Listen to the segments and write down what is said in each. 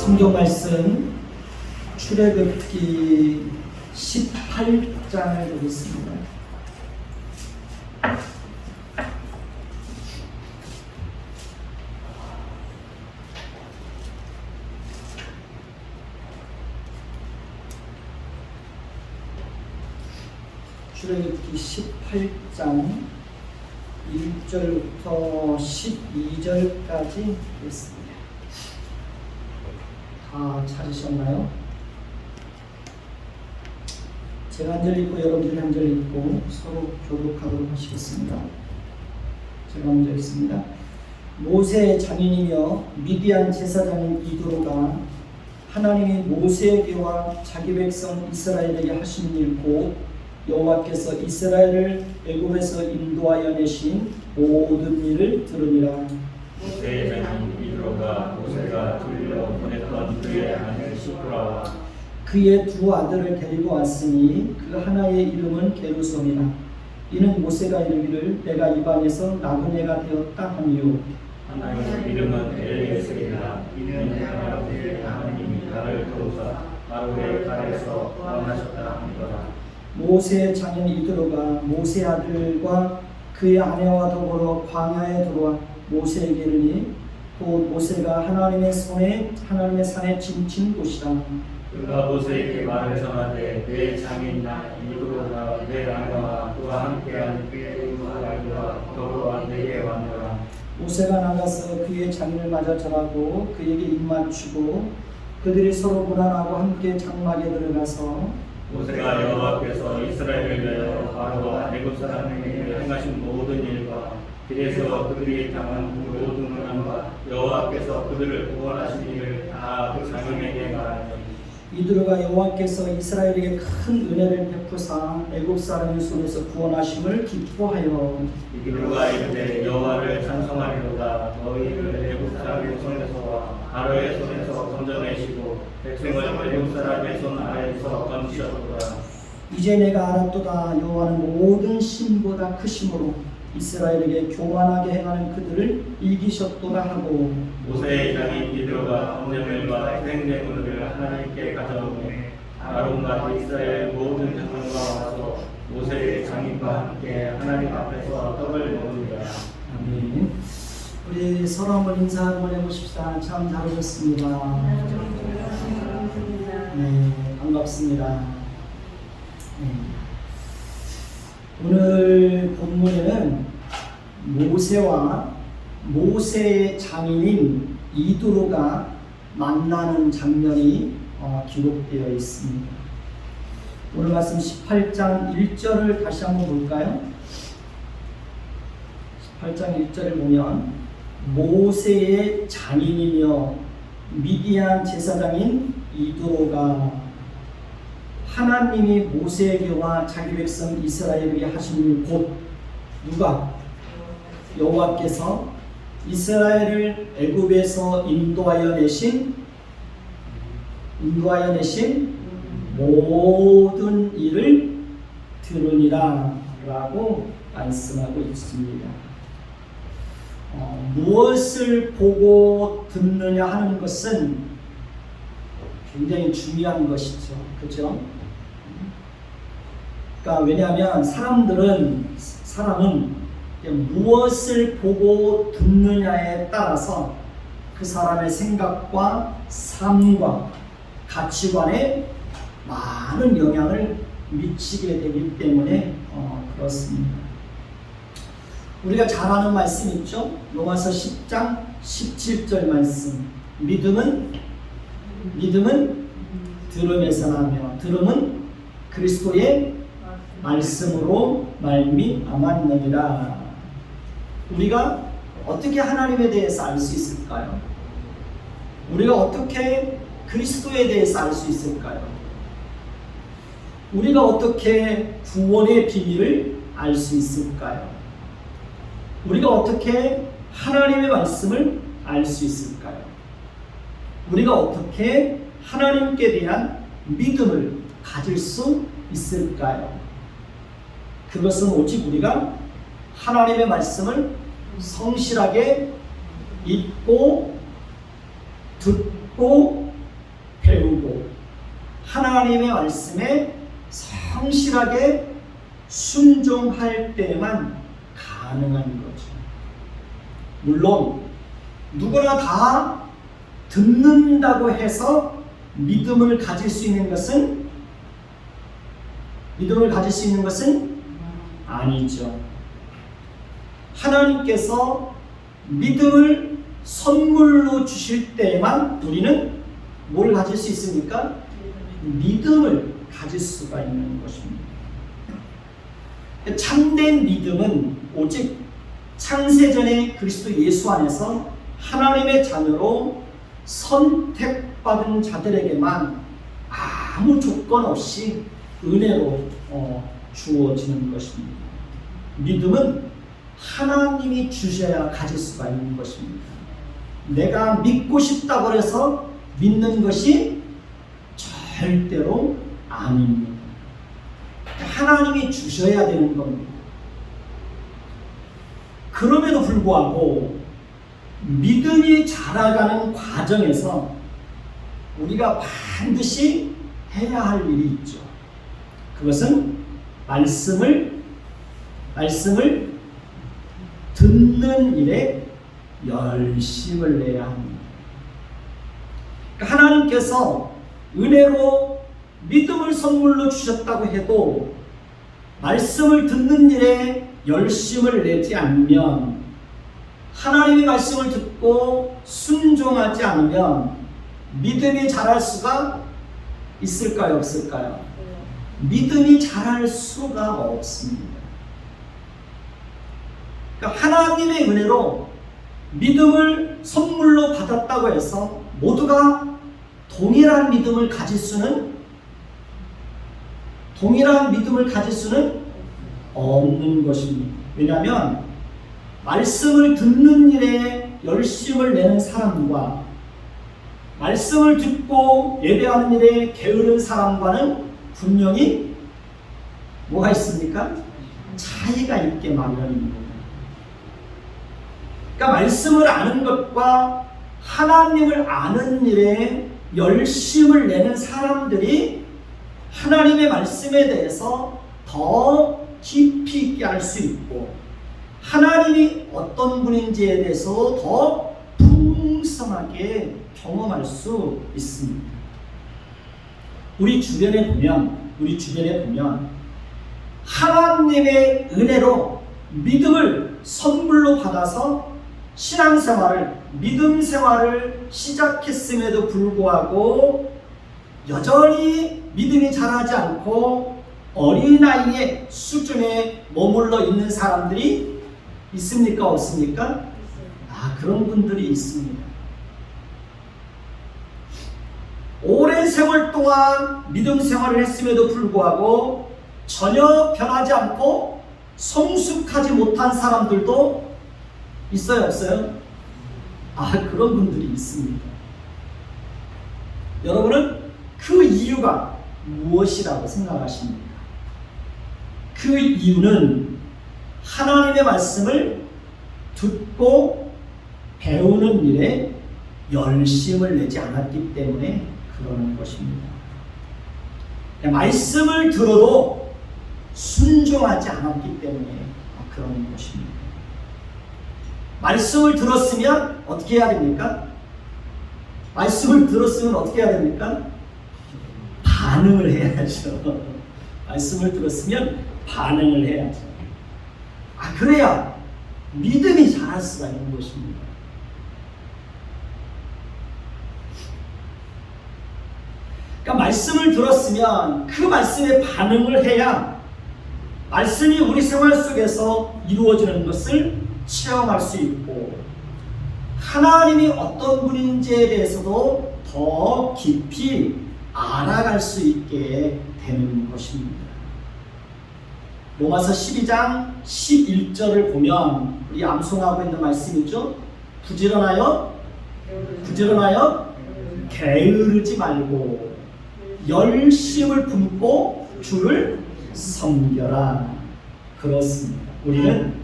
성경 말씀 출애굽기 18장을 보겠습니다. 출애굽기 18장 1절부터 12절까지 있습니다. 다 찾으셨나요? 제가 한 절 읽고 여러분들이 한 절 읽고 서로 교독하도록 하시겠습니다. 제가 먼저 읽습니다. 모세의 장인이며 미디안 제사장인 이도로가 하나님이 모세에게와 자기 백성 이스라엘에게 하신 일 곧 여호와께서 이스라엘을 애굽에서 인도하여 내신 모든 일을 들으니라. 모세의 장인 이도로가 모세가 돌려 보냈던 그의 아내 시프라와 그의 두 아들을 데리고 왔으니 그 하나의 이름은 게르솜이라. 이는 모세가 이르기를 내가 입안에서 나그네가 되었다 하니요. 하나의 이름은 엘리에셀이라. 이는 내가 내 하나님이 나를 도우사 바로의 발에서 구원하셨다 하니라. 모세의 장인 이드로가 모세 아들과 그의 아내와 더불어 광야에 들어와 모세에게 이르니 곧 모세가 하나님의 산에 짐진 곳이라. 그가 모세에게 말을 전하되 내 장인 이도로가 내 아내와 그와 함께한 그의 두 아들과 더불어 내게 왔노라. 모세가 나가서 그의 장인을 맞아 절하고 그에게 입맞추고 그들이 서로 문안하고 함께 장막에 들어가서 모세가 여호와께서 이스라엘을 위하여 바로와 애굽 사람에게 행하신 모든 일과 길에서 그들이 당한 모든 고난과 여호와께서 그들을 구원하신 일을 다 그 장인에게 말하니 이드로가 여호와께서 이스라엘에게 큰 은혜를 베푸사 애굽 사람의 손에서 구원하심을 기뻐하여 이드로가 이르되 여호와를 찬송하리로다. 너희를 애굽 사람의 손에서와 바로의 손에서 건져내시고 백성을 애굽 사람의 손 아래에서 건지셨도다. 이제 내가 알았도다. 여호와는 모든 신보다 크심으로 이스라엘에게 교만하게 행하는 그들을 이기셨도다 하고 모세의 장인 이드로가 번제물과 희생제물을 하나님께 가져오매 아론과 이스라엘 모든 장로가 와서 모세의 장인과 함께 하나님 앞에서 떡을 먹으리라. 아멘. 우리 서로 한번 인사 한번 해보십시다. 참 잘 오셨습니다. 네, 반갑습니다. 네. 오늘 본문에는 모세와 모세의 장인인 이도로가 만나는 장면이 기록되어 있습니다. 오늘 말씀 18장 1절을 다시 한번 볼까요? 18장 1절을 보면 모세의 장인이며 미디안 제사장인 이도로가 하나님이 모세에게와 자기 백성 이스라엘에게 하신 일 곧 누가? 여호와께서 이스라엘을 애굽에서 인도하여 내신 모든 일을 들으니라 라고 말씀하고 있습니다. 무엇을 보고 듣느냐 하는 것은 굉장히 중요한 것이죠. 그렇죠? 그러니까 왜냐하면 사람은 무엇을 보고 듣느냐에 따라서 그 사람의 생각과 삶과 가치관에 많은 영향을 미치게 되기 때문에 그렇습니다. 우리가 잘 아는 말씀 있죠? 로마서 10장 17절 말씀. 믿음은 들음에서 나며 들음은 그리스도의 말씀으로 말미암았느니라. 우리가 어떻게 하나님에 대해서 알 수 있을까요? 우리가 어떻게 그리스도에 대해서 알 수 있을까요? 우리가 어떻게 구원의 비밀을 알 수 있을까요? 우리가 어떻게 하나님의 말씀을 알 수 있을까요? 우리가 어떻게 하나님께 대한 믿음을 가질 수 있을까요? 그것은 오직 우리가 하나님의 말씀을 성실하게 읽고 듣고 하나님의 말씀에 성실하게 순종할 때만 가능한 거죠. 물론 누구나 다 듣는다고 해서 믿음을 가질 수 있는 것은 아니죠. 하나님께서 믿음을 선물로 주실 때에만 우리는 뭘 가질 수 있습니까? 믿음을 가질 수가 있는 것입니다. 참된 믿음은 오직 창세전에 그리스도 예수 안에서 하나님의 자녀로 선택받은 자들에게만 아무 조건 없이 은혜로 주어지는 것입니다. 믿음은 하나님이 주셔야 가질 수가 있는 것입니다. 내가 믿고 싶다고 해서 믿는 것이 절대로 아닙니다. 하나님이 주셔야 되는 겁니다. 그럼에도 불구하고 믿음이 자라가는 과정에서 우리가 반드시 해야 할 일이 있죠. 그것은 말씀을 듣는 일에 열심을 내야 합니다. 그러니까 하나님께서 은혜로 믿음을 선물로 주셨다고 해도 말씀을 듣는 일에 열심을 내지 않으면, 하나님의 말씀을 듣고 순종하지 않으면 믿음이 자랄 수가 있을까요? 없을까요? 믿음이 자랄 수가 없습니다. 그러니까 하나님의 은혜로 믿음을 선물로 받았다고 해서 모두가 동일한 믿음을 가질 수는 없는 것입니다. 왜냐하면 말씀을 듣는 일에 열심을 내는 사람과 말씀을 듣고 예배하는 일에 게으른 사람과는 분명히 뭐가 있습니까? 차이가 있게 마련입니다. 그러니까 말씀을 아는 것과 하나님을 아는 일에 열심을 내는 사람들이 하나님의 말씀에 대해서 더 깊이 있게 알 수 있고, 하나님이 어떤 분인지에 대해서 더 풍성하게 경험할 수 있습니다. 우리 주변에 보면 하나님의 은혜로 믿음을 선물로 받아서 신앙생활을, 믿음 생활을 시작했음에도 불구하고 여전히 믿음이 자라지 않고 어린아이의 수준에 머물러 있는 사람들이 있습니까? 없습니까? 그런 분들이 있습니다. 오랜 세월 동안 믿음 생활을 했음에도 불구하고 전혀 변하지 않고 성숙하지 못한 사람들도 있어요, 없어요? 그런 분들이 있습니다. 여러분은 그 이유가 무엇이라고 생각하십니까? 그 이유는 하나님의 말씀을 듣고 배우는 일에 열심을 내지 않았기 때문에 그러는 것입니다. 말씀을 들어도 순종하지 않았기 때문에 그러는 것입니다. 말씀을 들었으면 어떻게 해야 됩니까? 말씀을 들었으면 어떻게 해야 됩니까? 반응을 해야죠. 말씀을 들었으면 반응을 해야죠. 그래야 믿음이 자랄 수가 있는 것입니다. 그러니까 말씀을 들었으면 그 말씀에 반응을 해야 말씀이 우리 생활 속에서 이루어지는 것을 체험할 수 있고, 하나님이 어떤 분인지에 대해서도 더 깊이 알아갈 수 있게 되는 것입니다. 로마서 12장 11절을 보면 우리 암송하고 있는 말씀이죠. 부지런하여 게으르지 말고 열심을 품고 주를 섬겨라. 그렇습니다. 우리는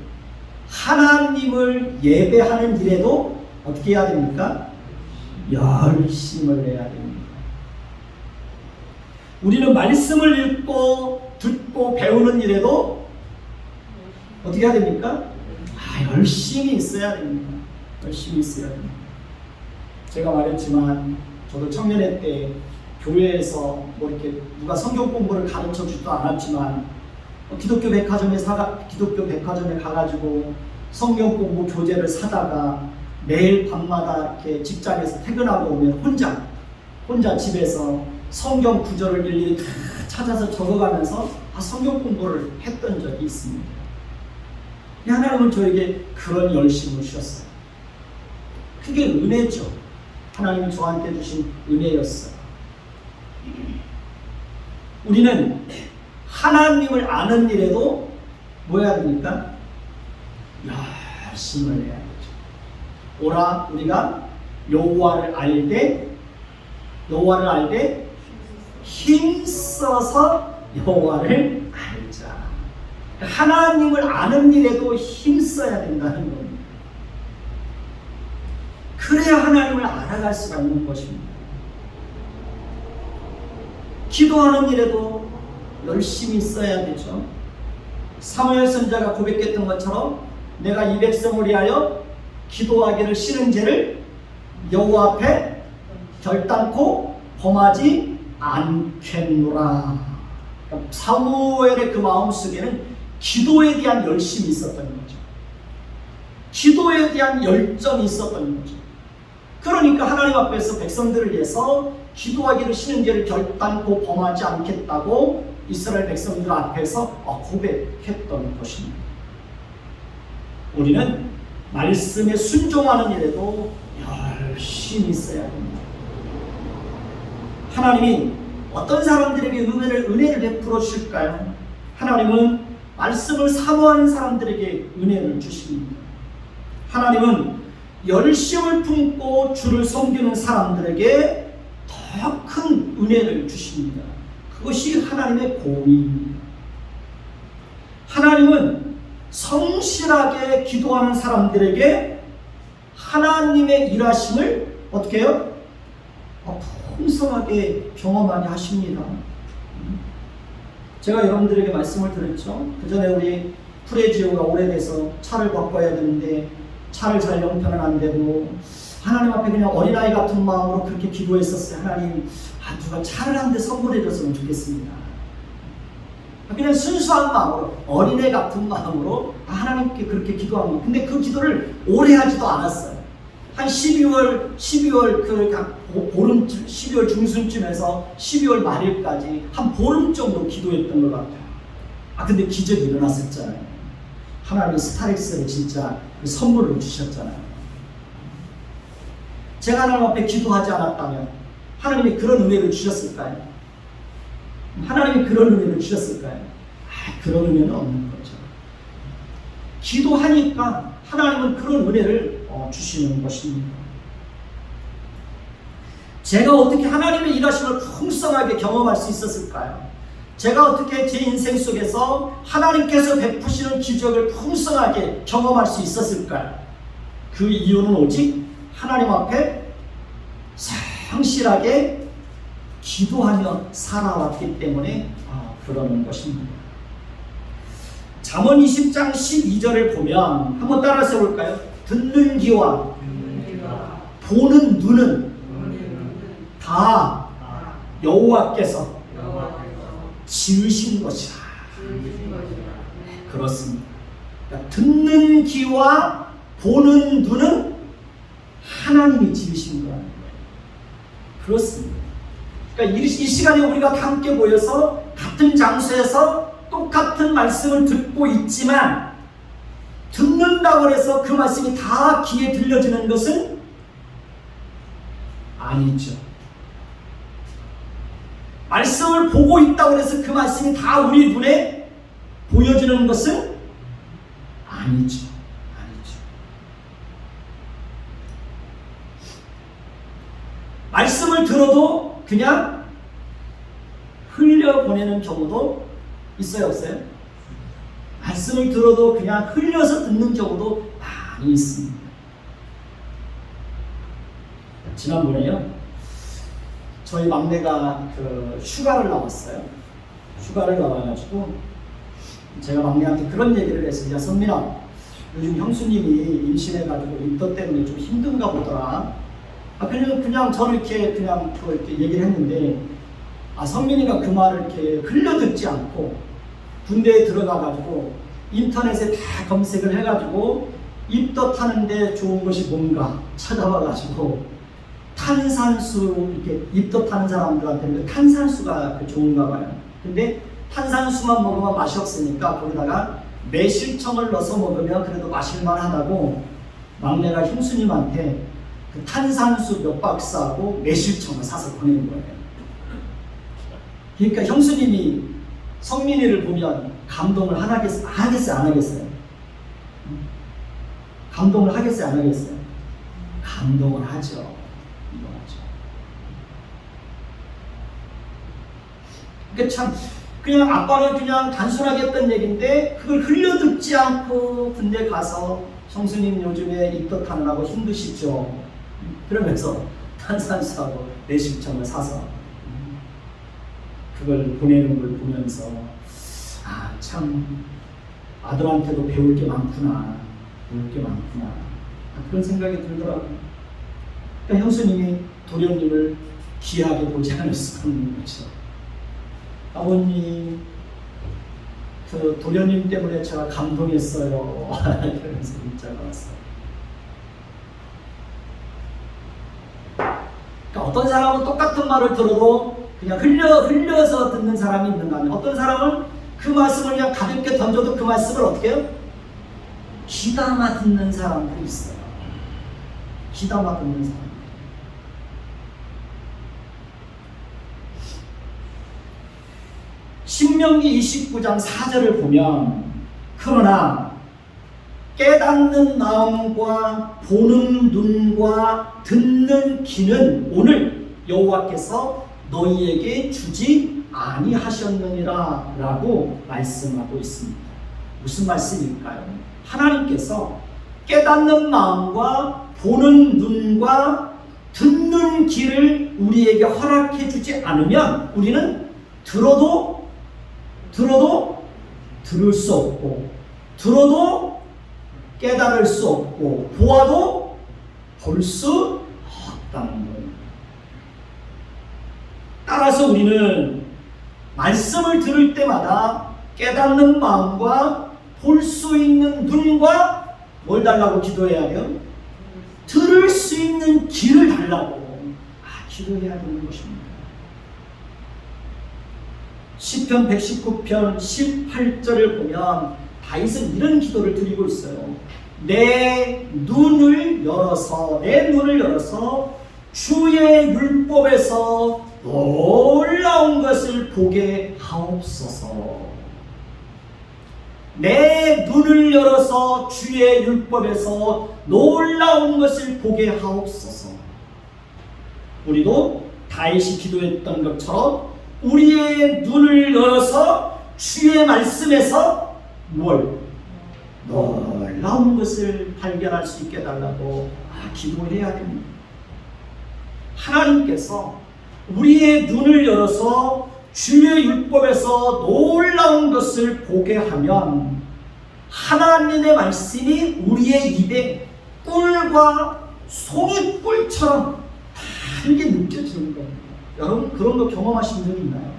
하나님을 예배하는 일에도 어떻게 해야 됩니까? 열심을 내야 됩니다. 우리는 말씀을 읽고 듣고 배우는 일에도 어떻게 해야 됩니까? 열심히 있어야 됩니다. 열심히 있어야 됩니다. 제가 말했지만 저도 청년회 때 교회에서 뭐 이렇게 누가 성경 공부를 가르쳐 주지도 않았지만 기독교 백화점에 가가지고 성경 공부 교재를 사다가 매일 밤마다 이렇게 직장에서 퇴근하고 오면 혼자 집에서 성경 구절을 일일이 다 찾아서 적어가면서 성경 공부를 했던 적이 있습니다. 하나님은 저에게 그런 열심을 주셨어요. 그게 은혜죠. 하나님이 저한테 주신 은혜였어요. 우리는 하나님을 아는 일에도 뭐 해야 됩니까? 열심을 해야 되죠. 오라 우리가 여호와를 알되 힘써서 여호와를 알자. 하나님을 아는 일에도 힘써야 된다는 겁니다. 그래야 하나님을 알아갈 수가 있는 것입니다. 기도하는 일에도 열심히 써야 되죠. 사무엘 선지자가 고백했던 것처럼 내가 이 백성을 위하여 기도하기를 싫은 죄를 여호와 앞에 결단코 범하지 않겠노라. 그러니까 사무엘의 그 마음속에는 기도에 대한 열심이 있었던 거죠. 기도에 대한 열정이 있었던 거죠. 그러니까 하나님 앞에서 백성들을 위해서 기도하기를 싫은 죄를 결단코 범하지 않겠다고 이스라엘 백성들 앞에서 고백했던 것입니다. 우리는 말씀에 순종하는 일에도 열심히 써야 됩니다. 하나님이 어떤 사람들에게 은혜를 베풀어 주실까요? 하나님은 말씀을 사모하는 사람들에게 은혜를 주십니다. 하나님은 열심을 품고 주를 섬기는 사람들에게 더 큰 은혜를 주십니다. 그것이 하나님의 공의입니다. 하나님은 성실하게 기도하는 사람들에게 하나님의 일하심을 어떻게 해요? 풍성하게 경험하게 하십니다. 제가 여러분들에게 말씀을 드렸죠. 그 전에 우리 프레지오가 오래돼서 차를 바꿔야 되는데 차를 잘 영편은 안 되고 하나님 앞에 그냥 어린아이 같은 마음으로 그렇게 기도했었어요. 하나님, 누가 차를 한 대 선물해 줬으면 좋겠습니다. 그냥 순수한 마음으로, 어린애 같은 마음으로 하나님께 그렇게 기도합니다. 근데 그 기도를 오래 하지도 않았어요. 한 12월 12월 중순쯤에서 12월 말일까지 한 보름 정도 기도했던 것 같아요. 근데 기적이 일어났었잖아요. 하나님이 스타렉스를 진짜 선물로 주셨잖아요. 제가 하나님 앞에 기도하지 않았다면 하나님이 그런 은혜를 주셨을까요? 하나님이 그런 은혜를 주셨을까요? 그런 은혜는 없는 거죠. 기도하니까 하나님은 그런 은혜를 주시는 것입니다. 제가 어떻게 하나님의 일하심을 풍성하게 경험할 수 있었을까요? 제가 어떻게 제 인생 속에서 하나님께서 베푸시는 기적을 풍성하게 경험할 수 있었을까요? 그 이유는 오직 하나님 앞에 성실하게 기도하며 살아왔기 때문에 그러는 것입니다. 잠언 20장 12절을 보면 한번 따라서 볼까요? 듣는 귀와 보는 눈은 다 여호와께서 지으신 것이라. 그렇습니다. 그러니까 듣는 귀와 보는 눈은 하나님이 지으신 거예요. 그렇습니다. 그러니까 이 시간에 우리가 함께 모여서 같은 장소에서 똑같은 말씀을 듣고 있지만 듣는다고 해서 그 말씀이 다 귀에 들려지는 것은 아니죠. 말씀을 보고 있다고 해서 그 말씀이 다 우리 눈에 보여지는 것은 아니죠. 말씀을 들어도 그냥 흘려보내는 경우도 있어요, 없어요? 말씀을 들어도 그냥 흘려서 듣는 경우도 많이 있습니다. 지난번에요, 저희 막내가 그 휴가를 나왔어요. 휴가를 나와가지고 제가 막내한테 그런 얘기를 했어요. 야 선민아, 요즘 형수님이 임신해가지고 인터 때문에 좀 힘든가 보더라. 그냥 저는 이렇게 얘기를 했는데, 선민이가 그 말을 이렇게 흘려듣지 않고 군대에 들어가가지고 인터넷에 다 검색을 해가지고 입덧하는데 좋은 것이 뭔가 찾아봐가지고 탄산수, 이렇게 입덧하는 사람들한테는 탄산수가 좋은가 봐요. 근데 탄산수만 먹으면 맛이 없으니까 거기다가 매실청을 넣어서 먹으면 그래도 마실만하다고 막내가 형수님한테 그 탄산수 몇 박스하고 매실청을 사서 보내는 거예요. 그러니까 형수님이 성민이를 보면 감동을 하겠어요? 안 하겠어요? 감동을 하겠어요? 안 하겠어요? 감동을 하죠. 그러니까 참 그냥 아빠는 그냥 단순하게 했던 얘기인데 그걸 흘려듣지 않고 군대 가서 형수님 요즘에 입덧하느라고 힘드시죠? 그러면서 탄산수하고 매실청을 사서 그걸 보내는 걸 보면서 참 아들한테도 배울 게 많구나, 그런 생각이 들더라고요. 그러니까 형수님이 도련님을 귀하게 보지 않을 수 없는 거죠. 아버님, 그 도련님 때문에 제가 감동했어요. 그러면서 문자가 왔어요. 그러니까 어떤 사람은 똑같은 말을 들어도 그냥 흘려서 듣는 사람이 있는가 하면, 어떤 사람은 그 말씀을 그냥 가볍게 던져도 그 말씀을 어떻게 해요? 귀담아 듣는 사람도 있어요. 귀담아 듣는 사람. 신명기 29장 4절을 보면, 그러나 깨닫는 마음과 보는 눈과 듣는 귀는 오늘 여호와께서 너희에게 주지 아니하셨느니라 라고 말씀하고 있습니다. 무슨 말씀일까요? 하나님께서 깨닫는 마음과 보는 눈과 듣는 귀를 우리에게 허락해 주지 않으면 우리는 들어도 들을 수 없고, 들어도 깨달을 수 없고, 보아도 볼 수 없다는 거예요. 따라서 우리는 말씀을 들을 때마다 깨닫는 마음과 볼 수 있는 눈과 뭘 달라고 기도해야 돼요? 들을 수 있는 귀를 달라고 기도해야 되는 것입니다. 시편 119편 18절을 보면 다윗은 이런 기도를 드리고 있어요. 내 눈을 열어서 주의 율법에서 놀라운 것을 보게 하옵소서. 내 눈을 열어서 주의 율법에서 놀라운 것을 보게 하옵소서. 우리도 다윗이 기도했던 것처럼 우리의 눈을 열어서 주의 말씀에서 놀라운 것을 발견할 수 있게 달라고 기도해야 됩니다. 하나님께서 우리의 눈을 열어서 주의 율법에서 놀라운 것을 보게 하면 하나님의 말씀이 우리의 입에 꿀과 송이꿀처럼 달게 느껴지는 겁니다. 여러분 그런 거 경험하신 적이 있나요?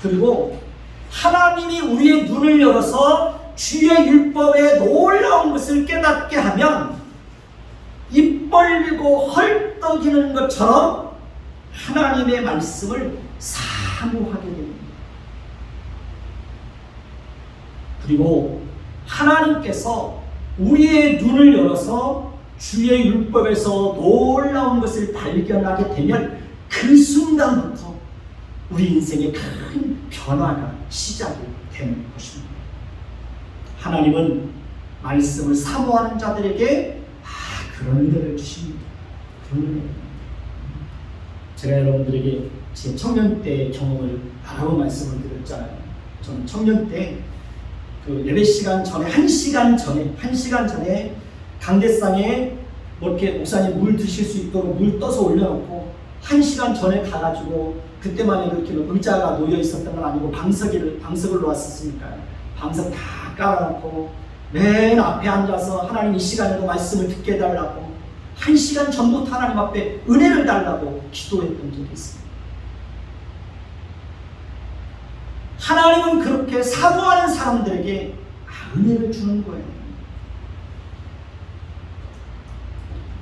그리고 하나님이 우리의 눈을 열어서 주의 율법에 놀라운 것을 깨닫게 하면 입 벌리고 헐떡이는 것처럼 하나님의 말씀을 사모하게 됩니다. 그리고 하나님께서 우리의 눈을 열어서 주의 율법에서 놀라운 것을 발견하게 되면 그 순간부터 우리 인생에 큰 변화가 시작이 되는 것입니다. 하나님은 말씀을 사모하는 자들에게 그런 은혜를 주십니다. 그런 은혜. 제가 여러분들에게 제 청년 때 경험을 여러 번 말씀을 드렸잖아요. 저는 청년 때 그 예배 시간 전에 1시간 전에 강대상에 뭐 이렇게 목사님 물 드실 수 있도록 물 떠서 올려놓고 1시간 전에 가가지고 그때만 해도 이렇게 의자가 놓여 있었던 건 아니고 방석을 놓았었으니까요. 방석 다 깔아놓고 맨 앞에 앉아서 하나님 이 시간에도 말씀을 듣게 해달라고 1시간 전부터 하나님 앞에 은혜를 달라고 기도했던 적이 있습니다. 하나님은 그렇게 사모하는 사람들에게 은혜를 주는 거예요.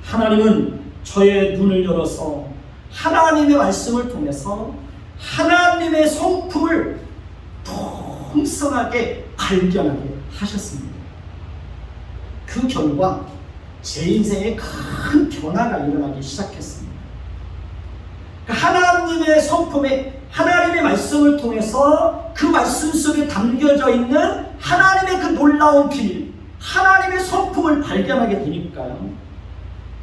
하나님은 저의 눈을 열어서 하나님의 말씀을 통해서 하나님의 성품을 풍성하게 발견하게 하셨습니다. 그 결과 제 인생에 큰 변화가 일어나기 시작했습니다. 하나님의 성품에 하나님의 말씀을 통해서 그 말씀 속에 담겨져 있는 하나님의 그 놀라운 비밀, 하나님의 성품을 발견하게 되니까요.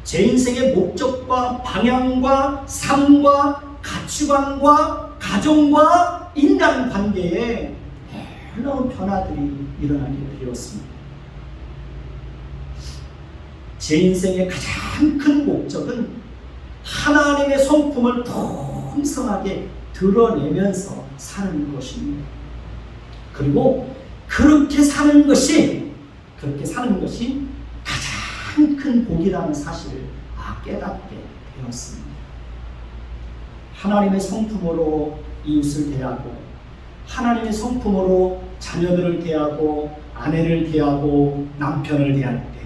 제 인생의 목적과 방향과 삶과 가치관과 가정과 인간관계에 놀라운 변화들이 일어나게 되었습니다. 제 인생의 가장 큰 목적은 하나님의 성품을 풍성하게 드러내면서 사는 것입니다. 그리고 그렇게 사는 것이 가장 큰 복이라는 사실을 깨닫게 되었습니다. 하나님의 성품으로 이웃을 대하고 하나님의 성품으로 자녀들을 대하고 아내를 대하고 남편을 대할 때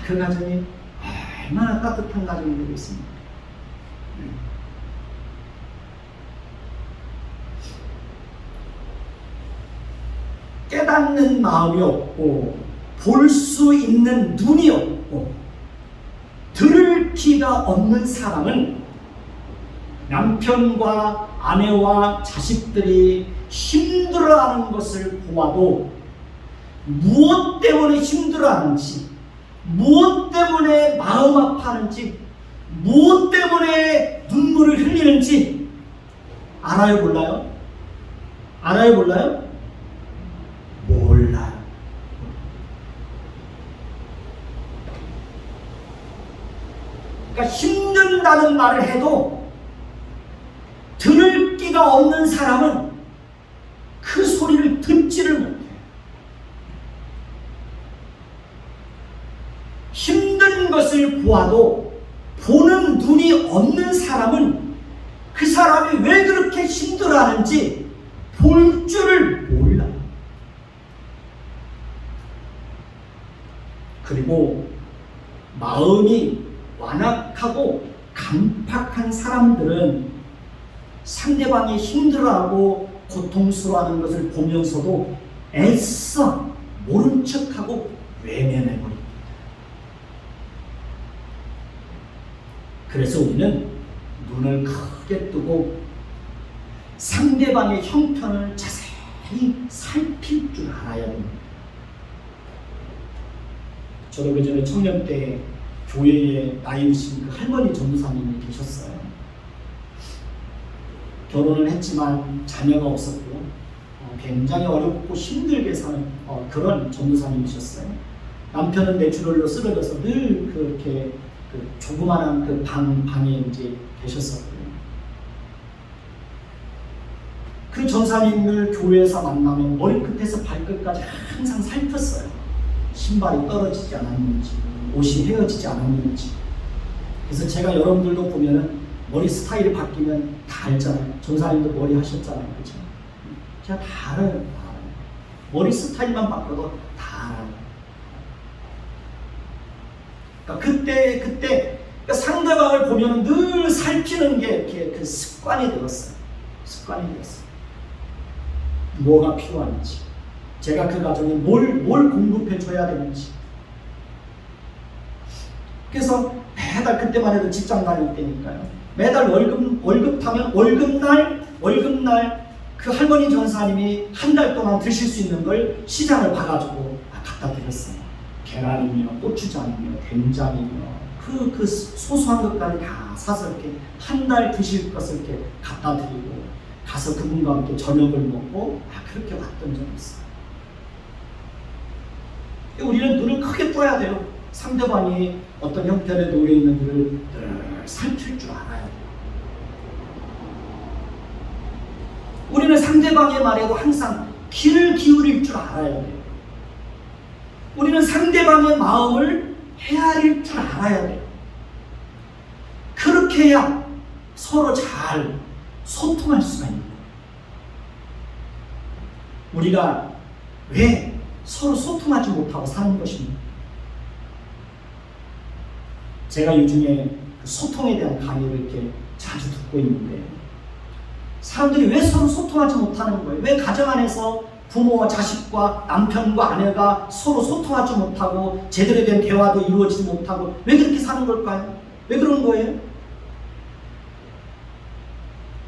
그 가정이 얼마나 따뜻한 가정이 되겠습니까? 깨닫는 마음이 없고 볼 수 있는 눈이 없고 들을 귀가 없는 사람은 남편과 아내와 자식들이 힘들어하는 것을 보아도 무엇 때문에 힘들어하는지, 무엇 때문에 마음 아파하는지, 무엇 때문에 눈물을 흘리는지 알아요, 몰라요? 알아요, 몰라요? 몰라요. 그러니까 힘든다는 말을 해도 들을 끼가 없는 사람은 그 소리를 듣지를 못해요. 힘든 것을 보아도 보는 눈이 없는 사람은 그 사람이 왜 그렇게 힘들어하는지 볼 줄을 몰라요. 그리고 마음이 완악하고 강팍한 사람들은 상대방이 힘들어하고 고통스러워하는 것을 보면서도 애써 모른 척하고 외면해버립니다. 그래서 우리는 눈을 크게 뜨고 상대방의 형편을 자세히 살필 줄 알아야 됩니다. 저도 그 전에 청년 때 교회에 나이 드신 그 할머니 전도사님이 계셨어요. 결혼을 했지만 자녀가 없었고 굉장히 어렵고 힘들게 사는 그런 전도사님이셨어요. 남편은 뇌출혈로 쓰러져서 늘 그렇게 그 조그마한 그 방에 이제 계셨었고요. 그 전사님을 교회에서 만나면 머리끝에서 발끝까지 항상 살폈어요. 신발이 떨어지지 않았는지, 옷이 헤어지지 않았는지. 그래서 제가 여러분들도 보면은 머리 스타일이 바뀌면 다 알잖아요. 전사님도 머리 하셨잖아요. 그렇죠? 제가 다 알아요. 다 알아요. 머리 스타일만 바꿔도 다 알아요. 그러니까 그때 그러니까 상대방을 보면 늘 살피는 게 이렇게 그 습관이 되었어요. 습관이 되었어요. 뭐가 필요한지, 제가 그 가정에 뭘 공급해 줘야 되는지. 그래서 매달 그때만 해도 직장 다닐 때니까요. 매달 월급 타면 월급날 그 할머니 전사님이 한 달 동안 드실 수 있는 걸 시장을 봐가지고 갖다 드렸어요. 계란이며 고추장이며 된장이며 그 소소한 것까지 다 사서 이렇게 한 달 드실 것을 이렇게 갖다 드리고 가서 그분과 함께 저녁을 먹고 그렇게 왔던 적이 있어요. 우리는 눈을 크게 떠야 돼요. 상대방이 어떤 형편에 놓여 있는지를 늘 살필 줄 알아야 돼요. 우리는 상대방의 말에도 항상 귀를 기울일 줄 알아야 돼요. 우리는 상대방의 마음을 헤아릴 줄 알아야 돼요. 그렇게 해야 서로 잘 소통할 수가 있는 거예요. 우리가 왜 서로 소통하지 못하고 사는 것입니까? 제가 요즘에 소통에 대한 강의를 이렇게 자주 듣고 있는데, 사람들이 왜 서로 소통하지 못하는 거예요? 왜 가정 안에서 부모와 자식과 남편과 아내가 서로 소통하지 못하고 제대로 된 대화도 이루어지지 못하고 왜 그렇게 사는 걸까요? 왜 그런 거예요?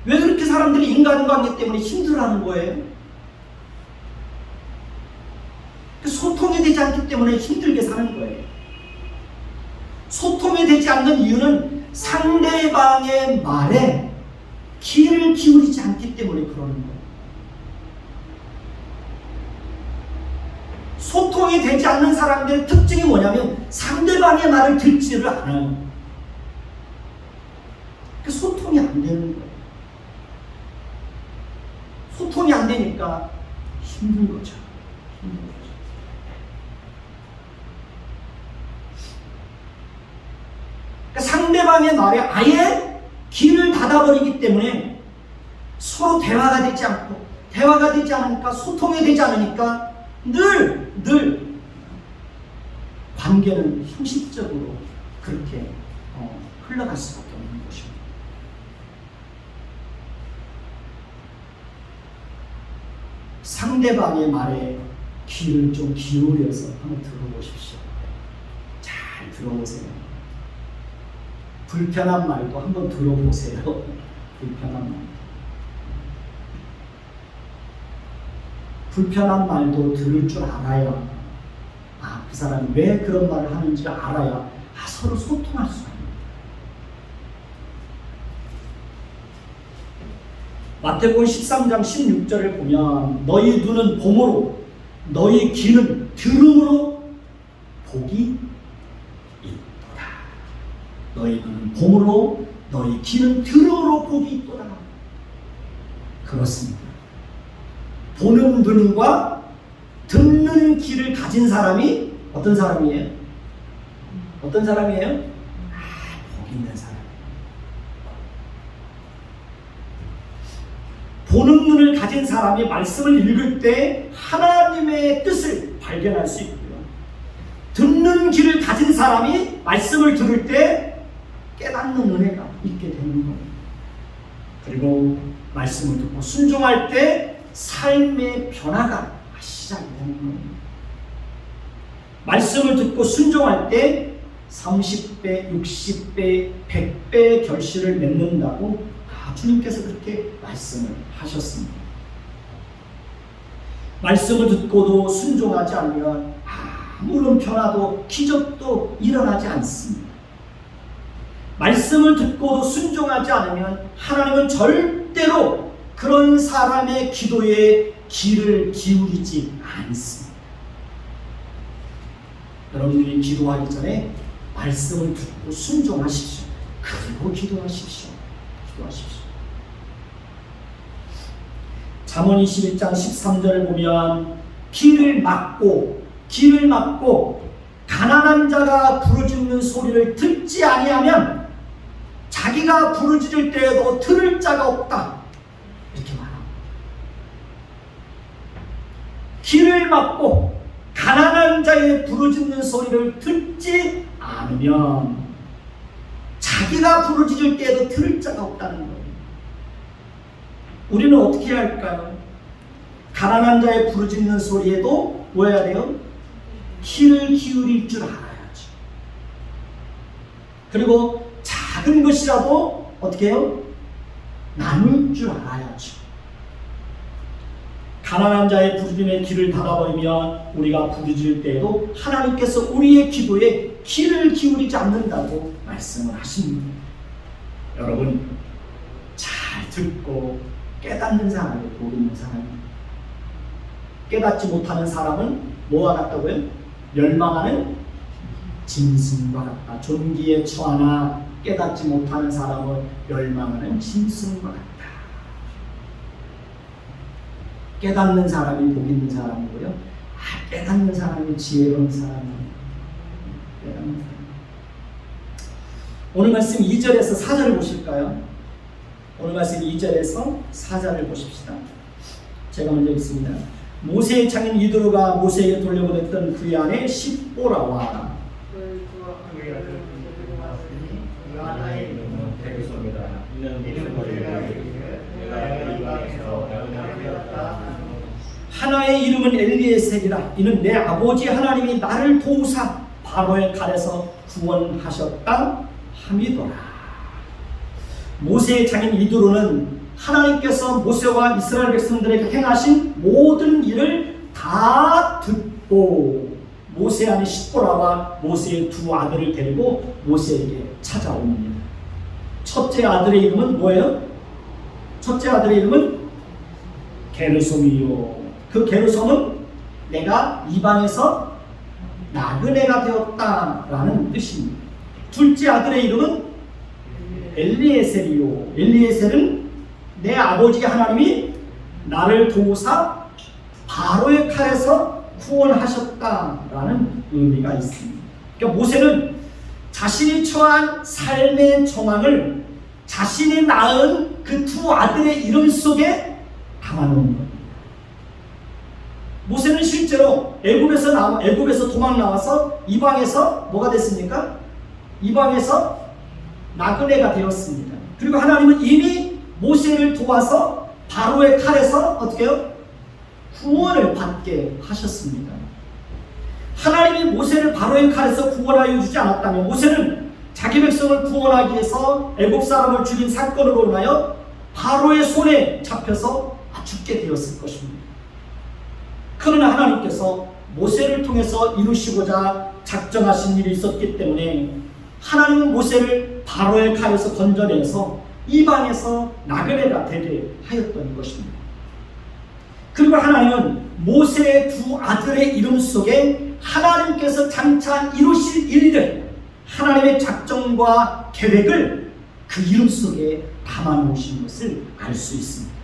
왜 그렇게 사람들이 인간관계 때문에 힘들어하는 거예요? 소통이 되지 않기 때문에 힘들게 사는 거예요. 소통이 되지 않는 이유는 상대방의 말에 귀를 기울이지 않기 때문에 그러는 거예요. 소통이 되지 않는 사람들의 특징이 뭐냐면 상대방의 말을 듣지를 않아요. 소통이 안 되는 거예요. 소통이 안 되니까 힘든 거죠. 힘든 거죠. 상대방의 말에 아예 귀를 닫아버리기 때문에 서로 대화가 되지 않고, 대화가 되지 않으니까, 소통이 되지 않으니까 늘 관계는 형식적으로 그렇게 흘러갈 수밖에 없는 것입니다. 상대방의 말에 귀를 좀 기울여서 한번 들어보십시오. 잘 들어보세요. 불편한 말도 한번 들어보세요. 불편한 말. 불편한 말도 들을 줄 알아야, 그 사람이 왜 그런 말을 하는지 알아야 서로 소통할 수가 있습니다. 마태복음 13장 16절을 보면 너희 눈은 봄으로 너희 귀는 들음으로 복이 있도다. 너희 눈은 봄으로 너희 귀는 들음으로 복이 있도다. 그렇습니다. 보는 눈과 듣는 귀를 가진 사람이 어떤 사람이에요? 어떤 사람이에요? 복 있는 사람. 보는 눈을 가진 사람이 말씀을 읽을 때 하나님의 뜻을 발견할 수 있고요. 듣는 귀를 가진 사람이 말씀을 들을 때 깨닫는 은혜가 있게 되는 거예요. 그리고 말씀을 듣고 순종할 때 삶의 변화가 시작이 되는 거예요. 말씀을 듣고 순종할 때 30배, 60배, 100배 결실을 맺는다고 주님께서 그렇게 말씀을 하셨습니다. 말씀을 듣고도 순종하지 않으면 아무런 변화도 기적도 일어나지 않습니다. 말씀을 듣고도 순종하지 않으면 하나님은 절대로 그런 사람의 기도에 귀를 기울이지 않습니다. 여러분들이 기도하기 전에 말씀을 듣고 순종하십시오. 그리고 기도하십시오. 기도하십시오. 잠언 21장 13절을 보면 귀를 막고 가난한 자가 부르짖는 소리를 듣지 아니하면 자기가 부르짖을 때에도 들을 자가 없다. 이렇게 말합니다. 귀를 막고 가난한 자의 부르짖는 소리를 듣지 않으면 자기가 부르짖을 때에도 들을 자가 없다는 거예요. 우리는 어떻게 해야 할까요? 가난한 자의 부르짖는 소리에도 뭐 해야 돼요? 귀를 기울일 줄 알아야죠. 그리고 작은 것이라도 어떻게 해요? 나눌 줄 알아야죠. 가난한 자의 부르짖음에 귀를 닫아버리면 우리가 부르짖을 때에도 하나님께서 우리의 기도에 귀를 기울이지 않는다고 말씀을 하십니다. 여러분, 잘 듣고 깨닫는 사람이 복 있는 사람입니다. 깨닫지 못하는 사람은 뭐와 같다고요? 멸망하는 짐승과 같다. 존귀에 처하나 깨닫지 못하는 사람은 멸망하는 짐승과 같다. 깨닫는 사람이 복 있는 사람이고요. 깨닫는 사람이 지혜로운 사람이에요. 깨닫는 사람. 오늘 말씀 2절에서 4절을 보실까요? 오늘 말씀 2절에서 4절을 보십시다. 제가 먼저 읽습니다. 모세의 장인 이드로가 모세에게 돌려보냈던 그의 아내 십보라와 하나의 이름은 엘리에셀이라. 이는 내 아버지 하나님이 나를 도우사 바로의 칼에서 구원하셨다 함이더라. 모세의 장인 이드로는 하나님께서 모세와 이스라엘 백성들에게 행하신 모든 일을 다 듣고 모세 아내 십보라와 모세의 두 아들을 데리고 모세에게 찾아옵니다. 첫째 아들의 이름은 뭐예요? 첫째 아들의 이름은 게르솜이요. 그 게르솜은 내가 이방에서 나그네가 되었다라는 뜻입니다. 둘째 아들의 이름은 엘리에셀이요. 엘리에셀은 내 아버지 하나님이 나를 도우사 바로의 칼에서 구원하셨다라는 의미가 있습니다. 그러니까 모세는 자신이 처한 삶의 정황을 자신이 낳은 그 두 아들의 이름 속에 담아놓은 겁니다. 모세는 실제로 애굽에서 도망 나와서 이방에서 뭐가 됐습니까? 이방에서 나그네가 되었습니다. 그리고 하나님은 이미 모세를 도와서 바로의 칼에서 어떻게 해요? 구원을 받게 하셨습니다. 하나님이 모세를 바로의 칼에서 구원하여 주지 않았다면 모세는 자기 백성을 구원하기 위해서 애굽 사람을 죽인 사건으로 인하여 바로의 손에 잡혀서 죽게 되었을 것입니다. 그러나 하나님께서 모세를 통해서 이루시고자 작정하신 일이 있었기 때문에 하나님은 모세를 바로의 칼에서 건져내서 이방에서 나그네가 되게 하였던 것입니다. 그리고 하나님은 모세의 두 아들의 이름 속에 하나님께서 장차 이루실 일들, 하나님의 작정과 계획을 그 이름 속에 담아놓으신 것을 알 수 있습니다.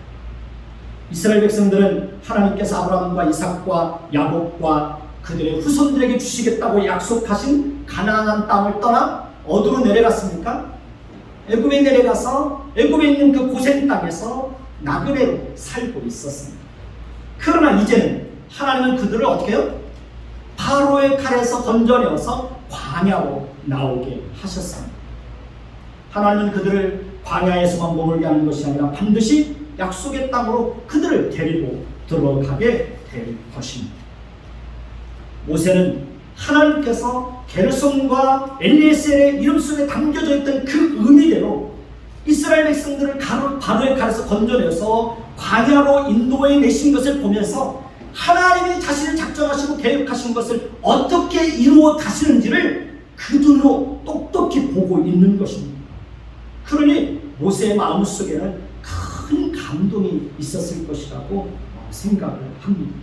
이스라엘 백성들은 하나님께서 아브라함과 이삭과 야곱과 그들의 후손들에게 주시겠다고 약속하신 가나안 땅을 떠나 어디로 내려갔습니까? 애굽에 내려가서 애굽에 있는 그 고센 땅에서 나그네로 살고 있었습니다. 그러나 이제는 하나님은 그들을 어떻게 해요? 바로의 칼에서 건져내어서 광야로 나오게 하셨습니다. 하나님은 그들을 광야에서만 머물게 하는 것이 아니라 반드시 약속의 땅으로 그들을 데리고 들어가게 될 것입니다. 모세는 하나님께서 게르솜과 엘리에셀의 이름 속에 담겨져 있던 그 의미대로 이스라엘 백성들을 바로의 칼에서 건져내서 광야로 인도해 내신 것을 보면서 하나님이 자신을 작정하시고 계획하신 것을 어떻게 이루어 가시는지를 그 눈으로 똑똑히 보고 있는 것입니다. 그러니 모세의 마음속에는 큰 감동이 있었을 것이라고 생각을 합니다.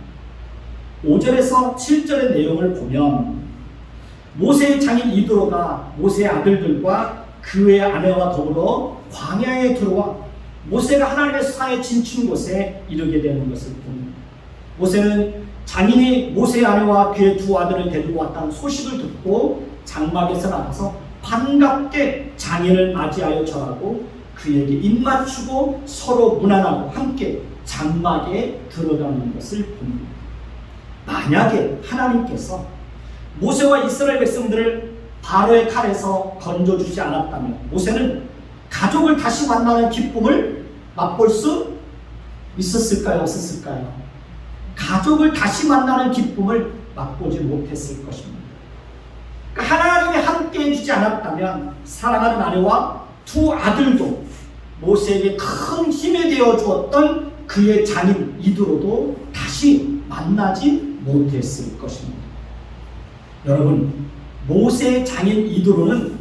5절에서 7절의 내용을 보면 모세의 장인 이드로가 모세의 아들들과 그의 아내와 더불어 광야에 들어와 모세가 하나님의 수상에 진춘 곳에 이르게 되는 것을 봅니다. 모세는 장인이 모세의 아내와 그의 두 아들을 데리고 왔다는 소식을 듣고 장막에서 나가서 반갑게 장인을 맞이하여 절하고 그에게 입맞추고 서로 문안하고 함께 장막에 들어가는 것을 봅니다. 만약에 하나님께서 모세와 이스라엘 백성들을 바로의 칼에서 건져주지 않았다면 모세는 가족을 다시 만나는 기쁨을 맛볼 수 있었을까요? 없었을까요? 가족을 다시 만나는 기쁨을 맛보지 못했을 것입니다. 그러니까 하나님이 함께 해주지 않았다면 사랑하는 아내와 두 아들도 모세에게 큰 힘이 되어 주었던 그의 장인 이드로도 다시 만나지 못했을 것입니다. 여러분, 모세의 장인 이드로는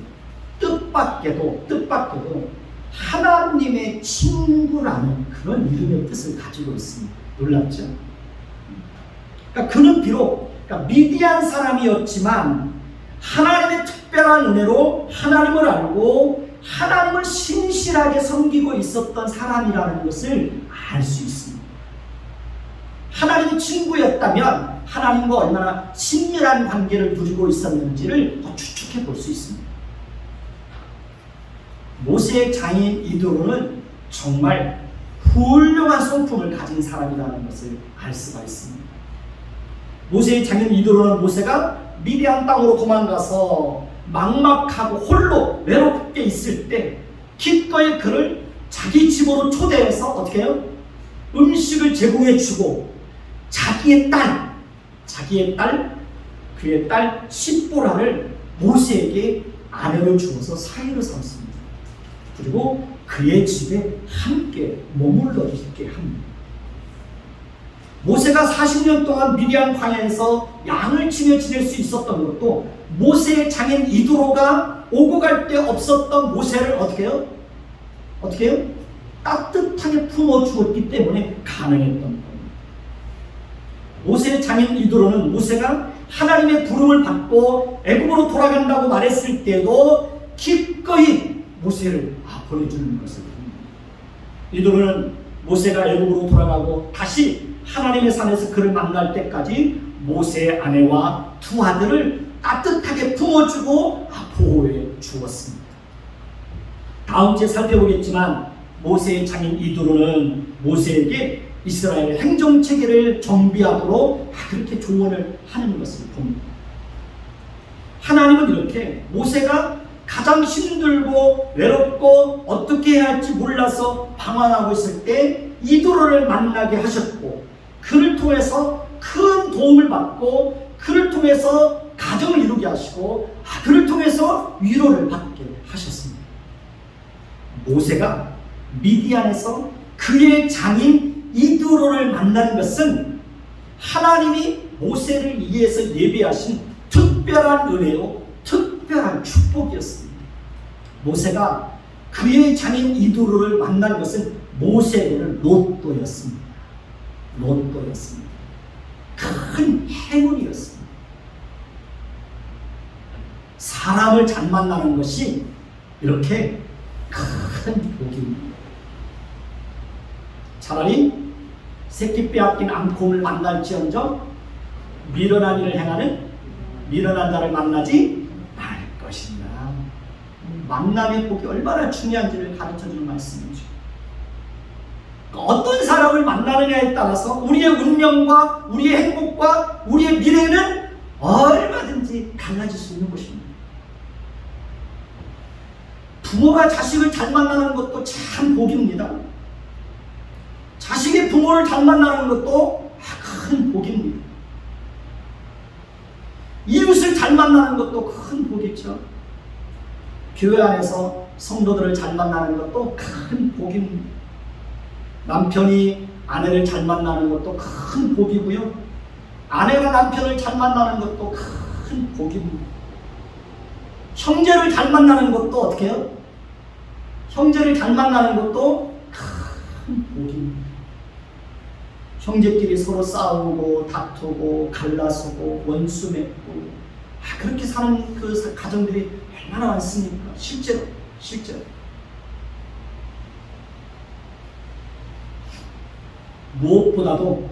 뜻밖에도 하나님의 친구라는 그런 이름의 뜻을 가지고 있습니다. 놀랍죠? 그러니까 그는 비록 미디안 사람이었지만 하나님의 특별한 은혜로 하나님을 알고 하나님을 신실하게 섬기고 있었던 사람이라는 것을 알 수 있습니다. 하나님의 친구였다면 하나님과 얼마나 친밀한 관계를 누리고 있었는지를 더 추측해 볼 수 있습니다. 모세의 장인 이드로는 정말 훌륭한 성품을 가진 사람이라는 것을 알 수가 있습니다. 모세의 장인 이드로는 모세가 미디안 땅으로 도망가서 막막하고 홀로 외롭게 있을 때 기꺼이 그를 자기 집으로 초대해서 어떻게 해요? 음식을 제공해 주고 자기의 딸, 그의 딸 시보라를 모세에게 아내로 주어서 사위로 삼습니다. 그리고 그의 집에 함께 머물러 있게 합니다. 모세가 40년 동안 미디안 광야에서 양을 치며 지낼 수 있었던 것도 모세의 장인 이드로가 오고 갈 데 없었던 모세를 어떻게 해요? 따뜻하게 품어주었기 때문에 가능했던 겁니다. 모세의 장인 이드로는 모세가 하나님의 부름을 받고 애굽으로 돌아간다고 말했을 때도 기꺼이 모세를 보내주는 것을 봅니다. 이드로는 모세가 애굽으로 돌아가고 다시 하나님의 산에서 그를 만날 때까지 모세의 아내와 두 아들을 따뜻하게 품어주고 보호해 주었습니다. 다음 주에 살펴보겠지만 모세의 장인 이드로는 모세에게 이스라엘의 행정체계를 정비하도록 그렇게 조언을 하는 것을 봅니다. 하나님은 이렇게 모세가 가장 힘들고 외롭고 어떻게 해야 할지 몰라서 방황하고 있을 때 이드로를 만나게 하셨고 그를 통해서 큰 도움을 받고 그를 통해서 가정을 이루게 하시고 그를 통해서 위로를 받게 하셨습니다. 모세가 미디안에서 그의 장인 이드로를 만난 것은 하나님이 모세를 위해서 예비하신 특별한 은혜요, 특별한 축복이었습니다. 모세가 그의 장인 이드로를 만난 것은 모세에게는 로또였습니다. 큰 행운이었습니다. 사람을 잘 만나는 것이 이렇게 큰 복입니다. 차라리 새끼 빼앗긴 암곰을 만날지언정 미련한 일을 행하는 미련한 자를 만나지 말 것이다. 만남의 복이 얼마나 중요한지를 가르쳐주는 말씀이죠. 어떤 사람을 만나느냐에 따라서 우리의 운명과 우리의 행복과 우리의 미래는 얼마든지 달라질 수 있는 것입니다. 부모가 자식을 잘 만나는 것도 참 복입니다. 자식이 부모를 잘 만나는 것도 큰 복입니다. 이웃을 잘 만나는 것도 큰 복이죠. 교회 안에서 성도들을 잘 만나는 것도 큰 복입니다. 남편이 아내를 잘 만나는 것도 큰 복이고요. 아내가 남편을 잘 만나는 것도 큰 복입니다. 형제를 잘 만나는 것도 어떻게 해요? 형제를 잘 만나는 것도 큰 복입니다. 형제끼리 서로 싸우고 다투고 갈라서고 원수 맺고 그렇게 사는 그 가정들이 얼마나 많습니까? 실제로 무엇보다도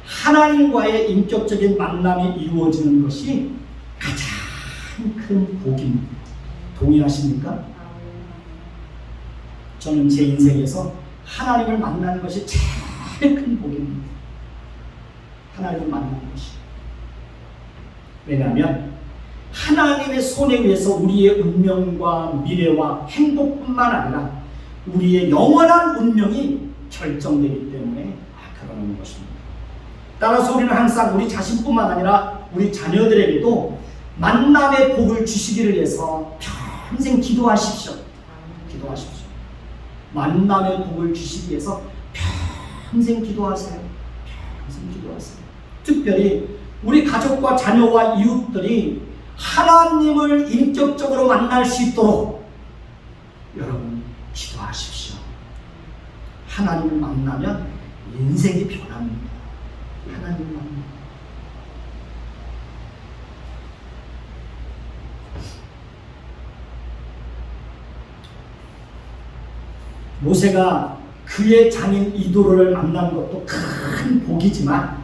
하나님과의 인격적인 만남이 이루어지는 것이 가장 큰 복입니다. 동의하십니까? 저는 제 인생에서 하나님을 만나는 것이 제일 큰 복입니다. 하나님을 만나는 것이. 왜냐하면 하나님의 손에 의해서 우리의 운명과 미래와 행복뿐만 아니라 우리의 영원한 운명이 결정되기 때문에 그러는 것입니다. 따라서 우리는 항상 우리 자신뿐만 아니라 우리 자녀들에게도 만남의 복을 주시기를 위해서 평생 기도하십시오. 만남의 복을 주시기 위해서 평생 기도하세요. 특별히 우리 가족과 자녀와 이웃들이 하나님을 인격적으로 만날 수 있도록 여러분 기도하십시오. 하나님을 만나면 인생이 변합니다. 하나님을 만나면 모세가 그의 장인 이도로를 만난 것도 큰 복이지만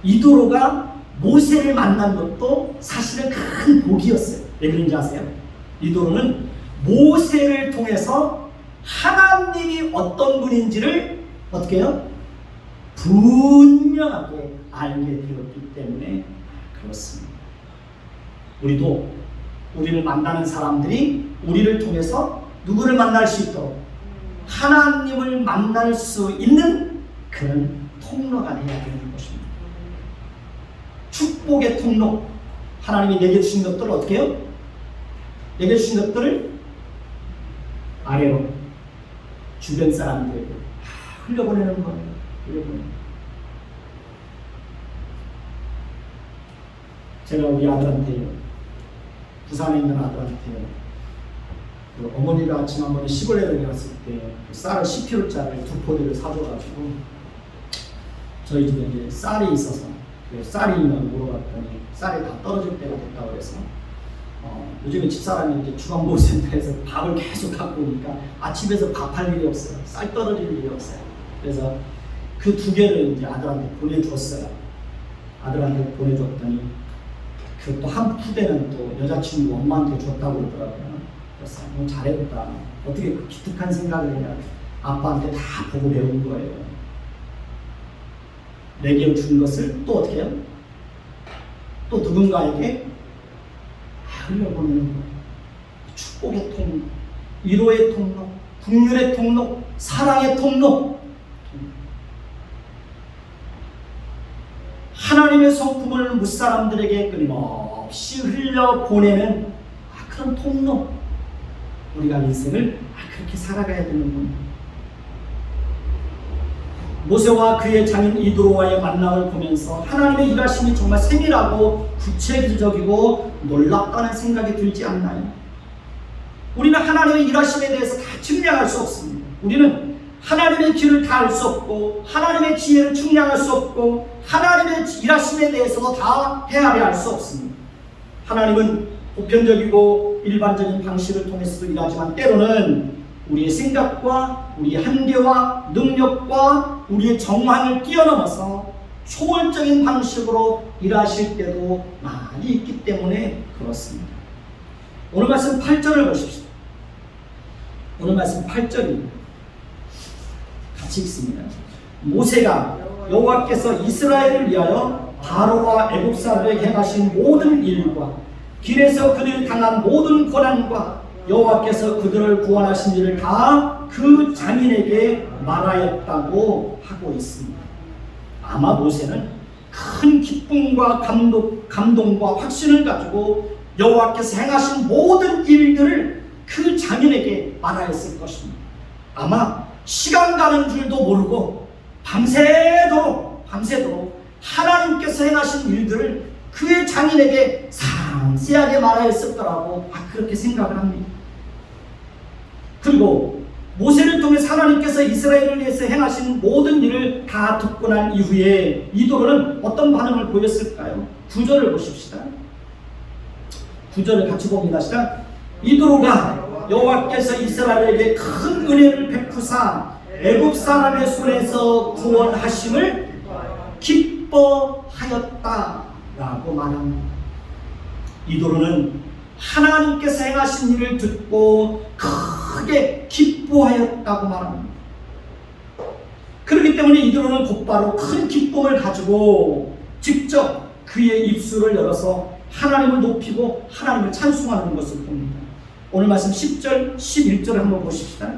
이도로가 모세를 만난 것도 사실은 큰 복이었어요. 왜 그런지 아세요? 이도로는 모세를 통해서 하나님이 어떤 분인지를 어떻게 해요? 분명하게 알게 되었기 때문에 그렇습니다. 우리도 우리를 만나는 사람들이 우리를 통해서 누구를 만날 수 있도록 하나님을 만날 수 있는 그런 통로가 되어야 되는 것입니다. 축복의 통로. 하나님이 내게 주신 것들을 어떻게 해요? 내게 주신 것들을 아래로 주변 사람들에게 흘려보내는 거예요. 흘려보내는. 제가 우리 아들한테요, 부산에 있는 아들한테요, 그 어머니가 지난번에 시골에 갔을 때 그 쌀을 10kg짜리 2포대를 사줘가지고 저희 집에 이제 쌀이 있어서 그 쌀이 있나 물어봤더니 쌀이 다 떨어질 때가 됐다고 그래서 요즘에 집사람이 이제 중앙보호센터에서 밥을 계속 갖고 오니까 집에서 밥할 일이 없어요. 쌀 떨어질 일이 없어요. 그래서 그 2개를 이제 아들한테 보내줬어요. 아들한테 보내줬더니 그 또 한 푸대는 또 여자친구 엄마한테 줬다고 그러더라고요. 그래서 너무 잘했다. 어떻게 그 기특한 생각을 해야 아빠한테 다 보고 배운 거예요. 내게 준 것을 또 어떻게 해요? 또 누군가에게 흘려보내는 거예요. 축복의 통로, 위로의 통로, 긍휼의 통로, 사랑의 통로. 하나님의 성품을 무사람들에게 끊임없이 흘려보내는 그런 통로. 우리가 인생을 그렇게 살아가야 되는 겁니다. 모세와 그의 장인 이도로와의 만남을 보면서 하나님의 일하심이 정말 세밀하고 구체적이고 놀랍다는 생각이 들지 않나요? 우리는 하나님의 일하심에 대해서 다 측량할 수 없습니다. 우리는 하나님의 길을 다 알 수 없고 하나님의 지혜를 측량할 수 없고 하나님의 일하심에 대해서도 다 헤아려 알 수 없습니다. 하나님은 보편적이고 일반적인 방식을 통해서도 일하지만 때로는 우리의 생각과 우리의 한계와 능력과 우리의 정황을 뛰어넘어서 초월적인 방식으로 일하실 때도 많이 있기 때문에 그렇습니다. 오늘 말씀 8절을 보십시오. 오늘 말씀 8절입니다. 같이 읽습니다. 모세가 여호와께서 이스라엘을 위하여 바로와 애굽 사람에게 행하신 모든 일과 길에서 그들이 당한 모든 고난과 여호와께서 그들을 구원하신 일을 다 그 장인에게 말하였다고 하고 있습니다. 아마 모세는 큰 기쁨과 감동과 확신을 가지고 여호와께서 행하신 모든 일들을 그 장인에게 말하였을 것입니다. 아마 시간 가는 줄도 모르고 밤새도록 하나님께서 행하신 일들을 그의 장인에게 상세하게 말하였을 거라고 그렇게 생각을 합니다. 그리고 모세를 통해 하나님께서 이스라엘을 위해서 행하신 모든 일을 다 듣고 난 이후에 이도로는 어떤 반응을 보였을까요? 9절을 보십시다. 9절을 같이 봅니다. 시작. 이도로가 여호와께서 이스라엘에게 큰 은혜를 베푸사 애굽 사람의 손에서 구원하심을 기뻐하였다라고 말합니다. 이도로는 하나님께서 행하신 일을 듣고 크게 기뻐하였다고 말합니다. 그렇기 때문에 이도로는 곧바로 큰 기쁨을 가지고 직접 그의 입술을 열어서 하나님을 높이고 하나님을 찬송하는 것을 봅니다. 오늘 말씀 10절, 11절을 한번 보십시다.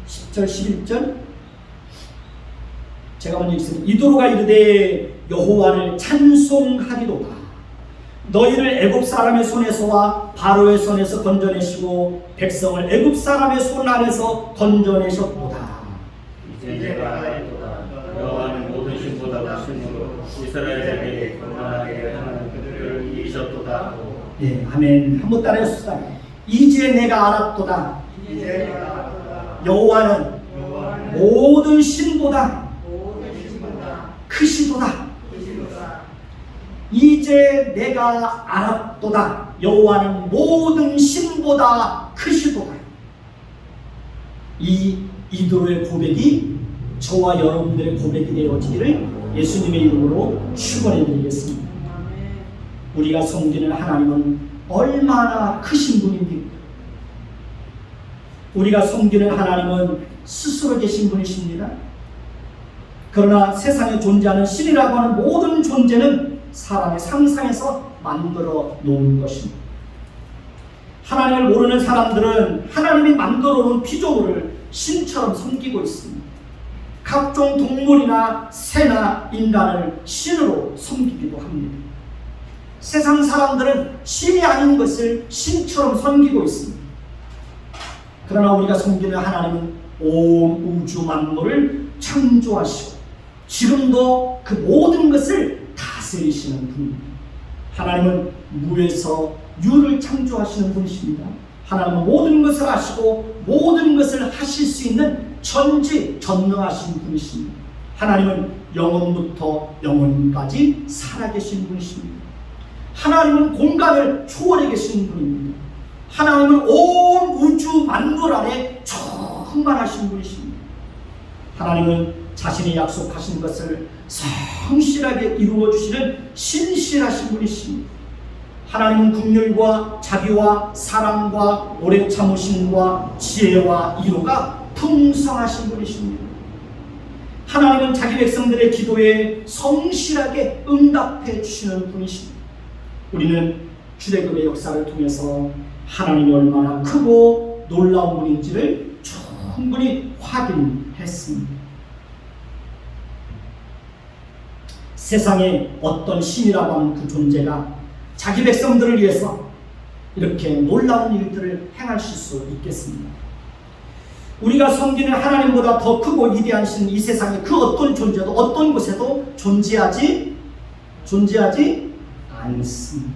10절, 11절 제가 먼저 읽습니다. 이도로가 이르되 여호와를 찬송하리로다. 너희를 애굽 사람의 손에서와 바로의 손에서 건져내시고 백성을 애굽 사람의 손 안에서 건져내셨도다. 이제 내가 알도다. 여호와는 모든 신보다 크심으로 이스라엘에게 건강하게 하는 그들을 이기셨도다. 예, 아멘. 한번 따라해봅시다. 이제 내가 알았도다. 여호와는 모든 신보다 크시도다. 이제 내가 알았도다. 여호와는 모든 신보다 크시도다. 이 이도로의 고백이 저와 여러분들의 고백이 되어지기를 예수님의 이름으로 축원해 드리겠습니다. 우리가 섬기는 하나님은 얼마나 크신 분입니까? 우리가 섬기는 하나님은 스스로 계신 분이십니다. 그러나 세상에 존재하는 신이라고 하는 모든 존재는 사람의 상상에서 만들어 놓은 것입니다. 하나님을 모르는 사람들은 하나님이 만들어 놓은 피조물을 신처럼 섬기고 있습니다. 각종 동물이나 새나 인간을 신으로 섬기기도 합니다. 세상 사람들은 신이 아닌 것을 신처럼 섬기고 있습니다. 그러나 우리가 섬기는 하나님은 온 우주 만물을 창조하시고 지금도 그 모든 것을 다스리시는 분입니다. 하나님은 무에서 유를 창조하시는 분이십니다. 하나님은 모든 것을 아시고 모든 것을 하실 수 있는 전지전능하신 분이십니다. 하나님은 영원부터 영원까지 살아계신 분이십니다. 하나님은 공간을 초월해 계신 분입니다. 하나님은 온 우주 만물 안에 충만하신 분이십니다. 하나님은 자신이 약속하신 것을 성실하게 이루어 주시는 신실하신 분이십니다. 하나님은 긍휼과 자비와 사랑과 오래 참으심과 지혜와 이로가 풍성하신 분이십니다. 하나님은 자기 백성들의 기도에 성실하게 응답해 주시는 분이십니다. 우리는 출애굽의 역사를 통해서 하나님이 얼마나 크고 놀라운 분인지를 충분히 확인했습니다. 세상에 어떤 신이라고 하는 그 존재가 자기 백성들을 위해서 이렇게 놀라운 일들을 행하실 수 있겠습니다. 우리가 섬기는 하나님보다 더 크고 위대한 신, 이 세상에 그 어떤 존재도 어떤 곳에도 존재하지 않습니다.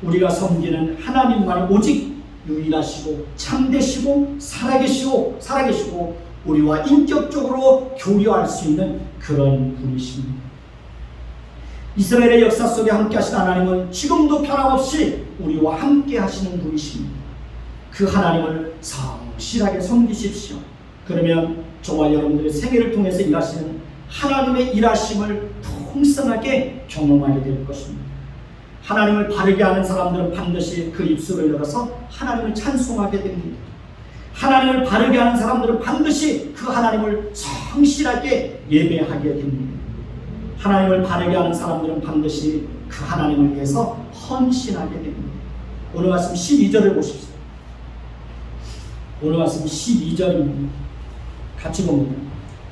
우리가 섬기는 하나님만이 오직 유일하시고 참되시고 살아계시고 우리와 인격적으로 교류할 수 있는 그런 분이십니다. 이스라엘의 역사 속에 함께 하신 하나님은 지금도 변함없이 우리와 함께 하시는 분이십니다. 그 하나님을 성실하게 섬기십시오. 그러면 저와 여러분들의 생애를 통해서 일하시는 하나님의 일하심을 풍성하게 경험하게 될 것입니다. 하나님을 바르게 하는 사람들은 반드시 그 입술을 열어서 하나님을 찬송하게 됩니다. 하나님을 바르게 하는 사람들은 반드시 그 하나님을 성실하게 예배하게 됩니다. 하나님을 바르게 하는 사람들은 반드시 그 하나님을 위해서 헌신하게 됩니다. 오늘 말씀 12절을 보십시오. 오늘 말씀 12절입니다. 같이 봅니다.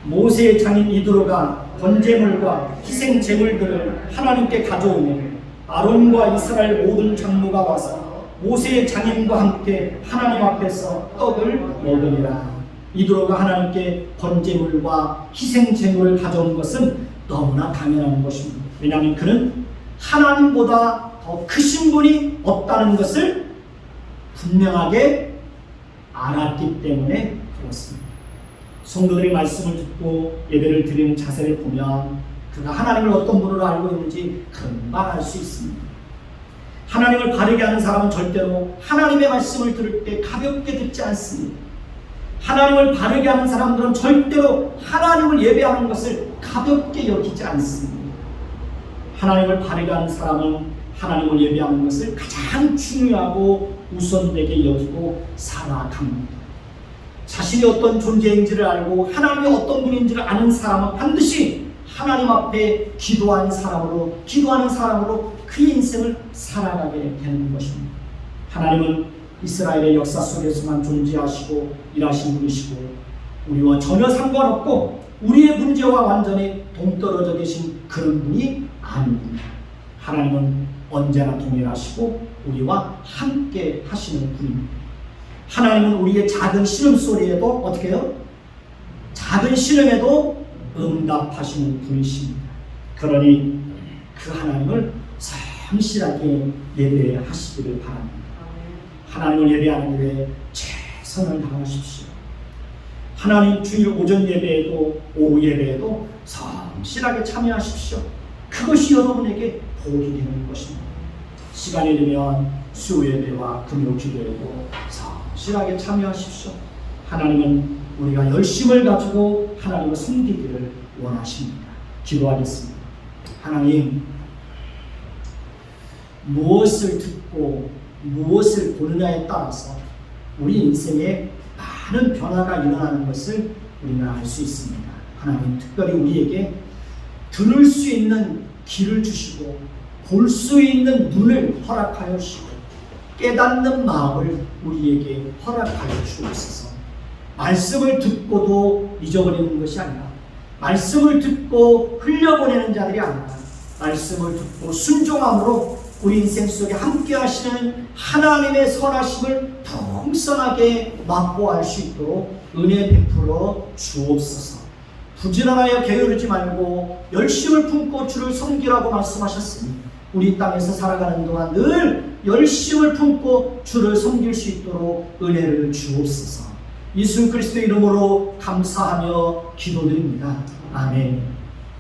모세의 장인 이드로가 번제물과 희생제물들을 하나님께 가져오며 아론과 이스라엘 모든 장로가 와서 모세의 장인과 함께 하나님 앞에서 떡을 먹으리라. 이드로가 하나님께 번제물과 희생제물을 가져온 것은 너무나 당연한 것입니다. 왜냐하면 그는 하나님보다 더 크신 분이 없다는 것을 분명하게 알았기 때문에 그렇습니다. 성도들의 말씀을 듣고 예배를 드리는 자세를 보면 그가 하나님을 어떤 분으로 알고 있는지 금방 알 수 있습니다. 하나님을 바르게 하는 사람은 절대로 하나님의 말씀을 들을 때 가볍게 듣지 않습니다. 하나님을 바르게 하는 사람들은 절대로 하나님을 예배하는 것을 가볍게 여기지 않습니다. 하나님을 바르게 하는 사람은 하나님을 예배하는 것을 가장 중요하고 우선되게 여기고 살아갑니다. 자신이 어떤 존재인지를 알고 하나님이 어떤 분인지를 아는 사람은 반드시 하나님 앞에 기도하는 사람으로 그 인생을 살아가게 되는 것입니다. 하나님은 이스라엘의 역사 속에서만 존재하시고 일하신 분이시고 우리와 전혀 상관없고 우리의 문제와 완전히 동떨어져 계신 그런 분이 아닙니다. 하나님은 언제나 동일하시고 우리와 함께 하시는 분입니다. 하나님은 우리의 작은 신음소리에도 어떻게 해요? 작은 신음에도 응답하시는 분이십니다. 그러니 그 하나님을 성실하게 예배하시기를 바랍니다. 하나님을 예배하는 일에 최선을 다하십시오. 하나님 주일 오전 예배에도 오후 예배에도 성실하게 참여하십시오. 그것이 여러분에게 복이 되는 것입니다. 시간이 되면 수요 예배와 금요 기도에도 성실하게 참여하십시오. 하나님은 우리가 열심을 가지고 하나님을 섬기기를 원하십니다. 기도하겠습니다. 하나님, 무엇을 듣고 무엇을 보느냐에 따라서 우리 인생에 많은 변화가 일어나는 것을 우리는 알 수 있습니다. 하나님, 특별히 우리에게 들을 수 있는 귀를 주시고 볼 수 있는 눈을 허락하여 주시고 깨닫는 마음을 우리에게 허락하여 주옵소서. 말씀을 듣고도 잊어버리는 것이 아니라, 말씀을 듣고 흘려보내는 자들이 아니라, 말씀을 듣고 순종함으로 우리 인생 속에 함께 하시는 하나님의 선하심을 풍성하게 맛보할 수 있도록 은혜 베풀어 주옵소서. 부지런하여 게으르지 말고 열심을 품고 주를 섬기라고 말씀하셨으니 우리 땅에서 살아가는 동안 늘 열심을 품고 주를 섬길 수 있도록 은혜를 주옵소서. 예수 그리스도의 이름으로 감사하며 기도드립니다. 아멘.